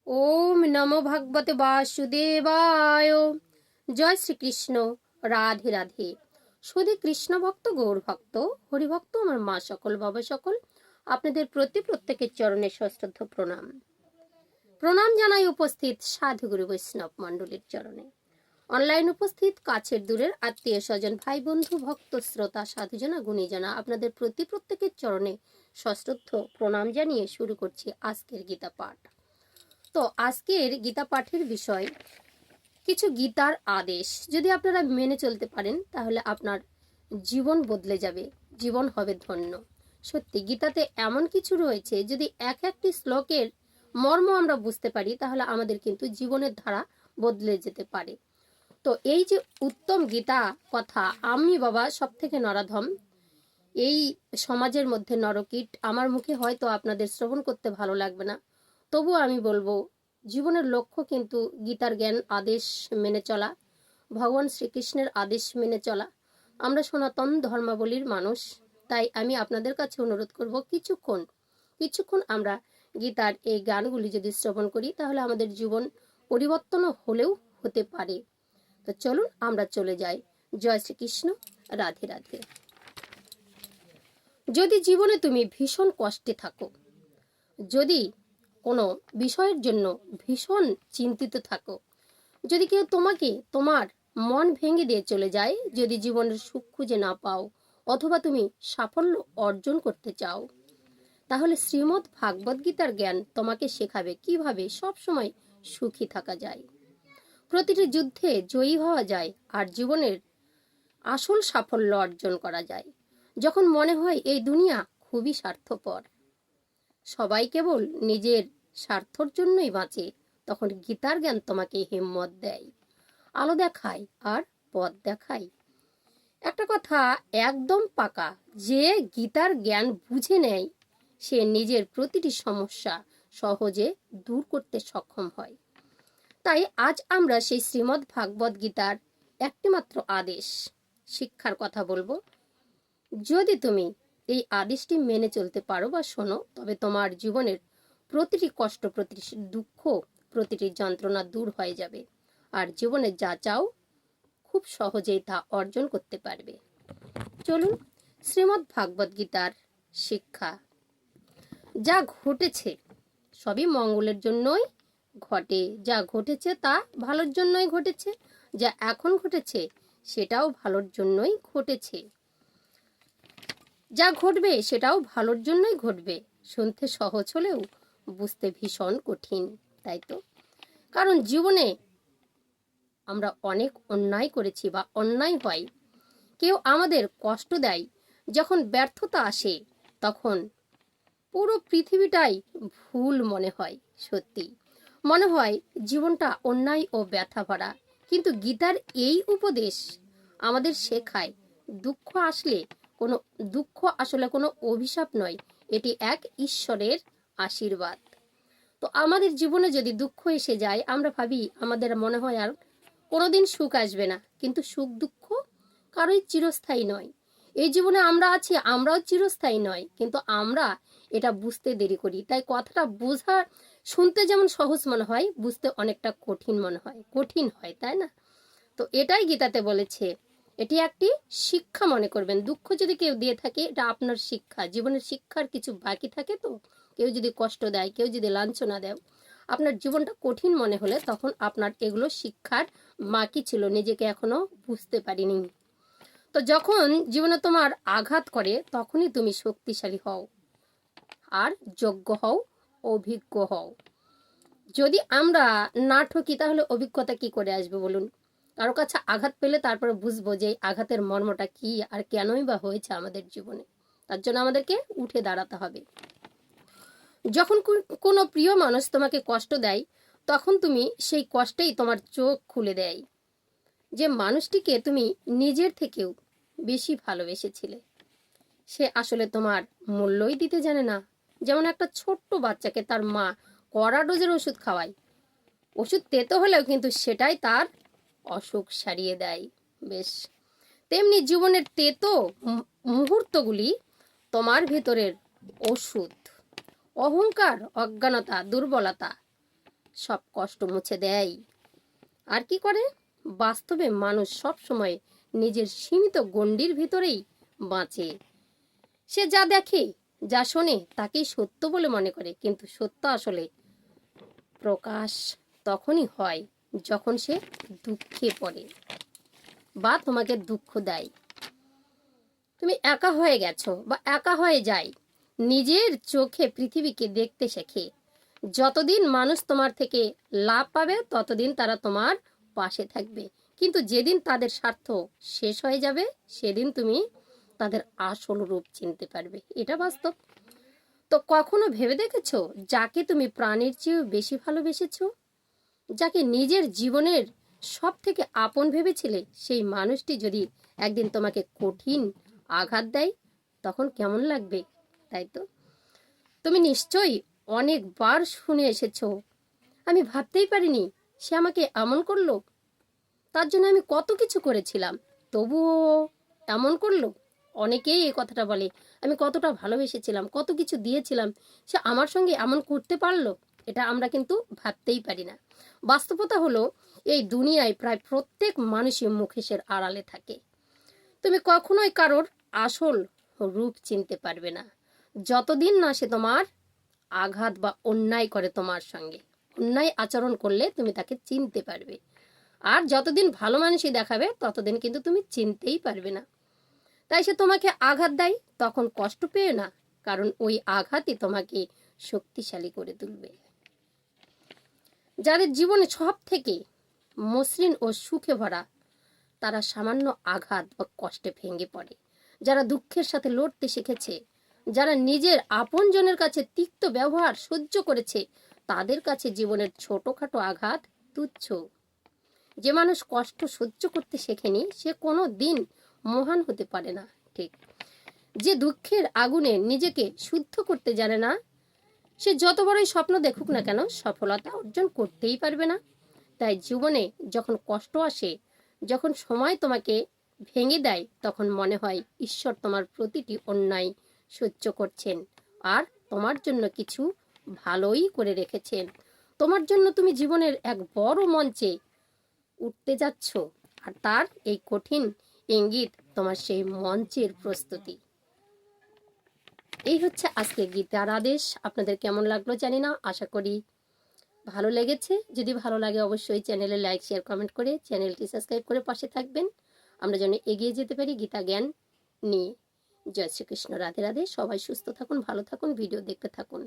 ওম নমো ভগবতে বাসুদেবায়। জয় শ্রীকৃষ্ণ। রাধে রাধে। শুধু কৃষ্ণ ভক্ত, গৌর ভক্ত, হরিভক্ত, আমার মা সকল, বাবা সকল, আপনাদের প্রত্যেকের চরণে সশ্রদ্ধ প্রণাম। প্রণাম জানাই উপস্থিত সাধুগুরু বৈষ্ণব মণ্ডলীর চরণে, অনলাইন উপস্থিত কাছের দূরের আত্মীয় স্বজন, ভাই বন্ধু, ভক্ত শ্রোতা, সাধুজনা, গুণীজনা, আপনাদের প্রত্যেকের চরণে সশ্রদ্ধ প্রণাম জানিয়ে শুরু করছি আজকের গীতা পাঠ। তো আজকের গীতা পাঠের বিষয় কিছু গীতার আদেশ যদি আপনারা মেনে চলতে পারেন তাহলে আপনার জীবন বদলে যাবে, জীবন হবে ধন্য। সত্যি গীতাতে এমন কিছু রয়েছে, যদি একটি শ্লোকের মর্ম আমরা বুঝতে পারি তাহলে আমাদের কিন্তু জীবনের ধারা বদলে যেতে পারে। তো এই যে উত্তম গীতা কথা, আমি বাবা সব থেকে নরাধম, এই সমাজের মধ্যে নরকীট, আমার মুখে হয়তো আপনাদের শ্রবণ করতে ভালো লাগবে না, তবু আমি বলবো জীবনের লক্ষ্য কিন্তু গীতার জ্ঞান আদেশ মেনে চলা, ভগবান শ্রীকৃষ্ণের আদেশ মেনে চলা। আমরা সনাতন ধর্মাবলীর মানুষ, তাই আমি আপনাদের কাছে অনুরোধ করব কিছুক্ষণ আমরা গীতার এই গানগুলি যদি শ্রবণ করি তাহলে আমাদের জীবন পরিবর্তন হলেও হতে পারে। তো চলুন আমরা চলে যাই। জয় শ্রীকৃষ্ণ। রাধে রাধে। যদি জীবনে তুমি ভীষণ কষ্টে থাকো, যদি কোনো বিষয়ের জন্য ভীষণ চিন্তিত থাকো, যদি কেউ তোমাকে তোমার মন ভেঙে দিয়ে চলে যায়, যদি জীবনের সুখ খুঁজে না পাও, অথবা তুমি সাফল্য অর্জন করতে চাও, তাহলে শ্রীমদ্ ভাগবত গীতার জ্ঞান তোমাকে শেখাবে কিভাবে সবসময় সুখী থাকা যায়, প্রতিটি যুদ্ধে জয়ী হওয়া যায়, আর জীবনের আসল সাফল্য অর্জন করা যায়। যখন মনে হয় এই দুনিয়া খুবই স্বার্থপর, সবাই কেবল নিজের স্বার্থর জন্যই বাঁচে, তখন গীতার জ্ঞান তোমাকে হিম্মত দেয়, আলো দেখায় আর পথ দেখায়। একটা কথা একদম পাকা, যে গীতার জ্ঞান বুঝে নেয় সে নিজের প্রতিটি সমস্যা সহজে দূর করতে সক্ষম হয়। তাই আজ আমরা সেই শ্রীমদ্ ভাগবত গীতার একটিমাত্র আদেশ শিক্ষার কথা বলবো। যদি তুমি এই আদেশটি মেনে চলতে পারো বা শোনো, তবে তোমার জীবনের প্রতিটি কষ্ট, প্রতিটি দুঃখ, প্রতিটি যন্ত্রণা দূর হয়ে যাবে, আর জীবনে যা চাও খুব সহজেই তা অর্জন করতে পারবে। চলুন, শ্রীমদ্ ভাগবত গীতার শিক্ষা। যা ঘটেছে সবই মঙ্গলের জন্যই ঘটে, যা ঘটেছে তা ভালোর জন্যই ঘটেছে, যা এখন ঘটেছে সেটাও ভালোর জন্যই ঘটেছে, যা ঘটবে সেটাও ভালোর জন্যই ঘটবে। শুনতে সহজ হলেও বুঝতে ভীষণ কঠিন, তাই তো? কারণ জীবনে আমরা অনেক অন্যায় করেছি বা অন্যায় হয়, কেউ আমাদের কষ্ট দেয়, যখন ব্যর্থতা আসে তখন পুরো পৃথিবীটাই ভুল মনে হয়। সত্যি মনে হয় জীবনটা অন্যায় ও ব্যথা ভরা, কিন্তু গীতার এই উপদেশ আমাদের শেখায় দুঃখ আসলে কোনো অভিশাপ নয়, এটি এক ঈশ্বরের আশীর্বাদ। তো আমাদের জীবনে যদি দুঃখ এসে যায়, আমরা ভাবি, আমাদের মনে হয় আর কোনোদিন সুখ আসবে না, কিন্তু সুখ দুঃখ কারোই চিরস্থায়ী নয়। এই জীবনে আমরা আছি, আমরাও চিরস্থায়ী নয়, কিন্তু আমরা এটা বুঝতে দেরি করি। তাই কথাটা শুনতে যেমন সহজ মনে হয়, বুঝতে অনেকটা কঠিন হয়, তাই না? তো এটাই গীতাতে বলেছে, এটি একটি শিক্ষা মনে করবেন। দুঃখ যদি কেউ দিয়ে থাকে, এটা আপনার শিক্ষা, জীবনের শিক্ষার কিছু বাকি থাকে। তো কেউ যদি কষ্ট দেয়, কেউ যদি লাঞ্ছনা দেয়, আপনার জীবনটা কঠিন মনে হলে তখন আপনার এগুলো শিক্ষার বাকি ছিল, নিজেকে এখনো বুঝতে পারিনি। তো যখন জীবনে তোমার আঘাত করে তখনই তুমি শক্তিশালী হও, আর যোগ্য হও, অভিজ্ঞ হও। যদি আমরা না ঠকি তাহলে অভিজ্ঞতা কি করে আসবে বলুন? কারো কাছে আঘাত পেলে তারপরে বুঝবো যে আঘাতের মর্মটা কি আর কেনই বা হয়েছে আমাদের জীবনে। তার জন্য আমাদেরকে উঠে দাঁড়াতে হবে। যখন কোনো প্রিয় মানুষ তোমাকে কষ্ট দেয়, তখন তুমি সেই কষ্টেই তোমার চোখ খুলে দেয় যে মানুষটিকে তুমি নিজের থেকেও বেশি ভালোবেসেছিলে, সে আসলে তোমার মূল্যই দিতে জানে না। যেমন একটা ছোট্ট বাচ্চাকে তার মা কড়া ডোজের ওষুধ খাওয়ায়, ওষুধ তেতো হলেও কিন্তু সেটাই তার অসুখ সারিয়ে দেয়। বেশ তেমনি জীবনের তেতো মুহূর্তগুলি তোমার ভেতরের ওষুধ। অহংকার, অজ্ঞানতা, দুর্বলতা সব কষ্ট মুছে দেয়। আর কি করে? বাস্তবে মানুষ সব সময় নিজের সীমিত গণ্ডির ভিতরেই বাঁচে। সে যা দেখে, যা শোনে তাকেই সত্য বলে মনে করে, কিন্তু সত্য আসলে প্রকাশ তখনই হয় যখন সে দুঃখে পড়ে বা তোমাকে দুঃখ দেয়। তুমি একা হয়ে গেছো বা একা হয়ে যায় নিজের চোখে পৃথিবীকে দেখতে শেখে। যতদিন মানুষ তোমার থেকে লাভ পাবে ততদিন তারা তোমার পাশে থাকবে, কিন্তু যেদিন তাদের স্বার্থ শেষ হয়ে যাবে সেদিন তুমি তাদের আসল রূপ চিনতে পারবে। এটা বাস্তব। তো কখনো ভেবে দেখেছো, যাকে তুমি প্রাণের চেয়েও বেশি ভালোবেসেছো, যাকে নিজের জীবনের সব থেকে আপন ভেবেছিলে, সেই মানুষটি যদি একদিন তোমাকে কঠিন আঘাত দেয় তখন কেমন লাগবে? তাই তো তুমি নিশ্চয়ই অনেকবার শুনে এসেছো, আমি ভাবতেই পারিনি সে আমাকে এমন করলো, তার জন্য আমি কত কিছু করেছিলাম তবুও এমন করলো। অনেকেই এই কথাটা বলে, আমি কতটা ভালোবেসেছিলাম, কত কিছু দিয়েছিলাম, সে আমার সঙ্গে এমন করতে পারলো। এটা আমরা কিন্তু ভাবতেই পারি না। বাস্তবতা হলো, এই দুনিয়ায় প্রায় প্রত্যেক মানুষই মুখোশের আড়ালে থাকে। তুমি কখনোই কারোর আসল রূপ চিনতে পারবে না যতদিন না সে তোমার আঘাত বা অন্যায় করে। তোমার সঙ্গে অন্যায় আচরণ করলে তুমি তাকে চিনতে পারবে, আর যতদিন ভালো মানুষই দেখাবে ততদিন কিন্তু তুমি চিনতেই পারবে না। তাই সে তোমাকে আঘাত দেয়, তখন কষ্ট পেয়ে না, কারণ ওই আঘাতই তোমাকে শক্তিশালী করে তুলবে। যাদের জীবনে সব থেকে মসৃণ ও সুখে ভরা, তারা সামান্য আঘাত বা কষ্টে ভেঙে পড়ে। যারা দুঃখের সাথে লড়তে শিখেছে, যারা নিজের আপনজনের কাছে তিক্ত ব্যবহার সহ্য করেছে, তাদের কাছে জীবনের ছোটখাটো আঘাত তুচ্ছ। যে মানুষ কষ্ট সহ্য করতে শেখেনি সে কোনো দিন মহান হতে পারে না। ঠিক, যে দুঃখের আগুনে নিজেকে শুদ্ধ করতে জানে না, সে যত বড়ই স্বপ্ন দেখুক না কেন সফলতা অর্জন করতেই পারবে না। তাই জীবনে যখন কষ্ট আসে, যখন সময় তোমাকে ভেঙে দেয়, তখন মনে হয় ঈশ্বর তোমার প্রতিটি অন্যায় সহ্য করছেন আর তোমার জন্য কিছু ভালোই করে রেখেছেন। তোমার জন্য তুমি জীবনের এক বড় মঞ্চে উঠতে যাচ্ছ, আর তার এই কঠিন ইঙ্গিত তোমার সেই মঞ্চের প্রস্তুতি। এই হচ্ছে আজকে গীতার আদেশ। আপনাদের কেমন লাগলো জানি না, আশা করি ভালো লেগেছে। যদি ভালো লাগে অবশ্যই চ্যানেলে লাইক শেয়ার কমেন্ট করে চ্যানেলটি সাবস্ক্রাইব করে পাশে থাকবেন, আমরা যেন এগিয়ে যেতে পারি গীতা জ্ঞান নিয়ে। জয় শ্রীকৃষ্ণ, রাধে রাধে। সবাই সুস্থ থাকুন, ভালো থাকুন, ভিডিও দেখতে থাকুন।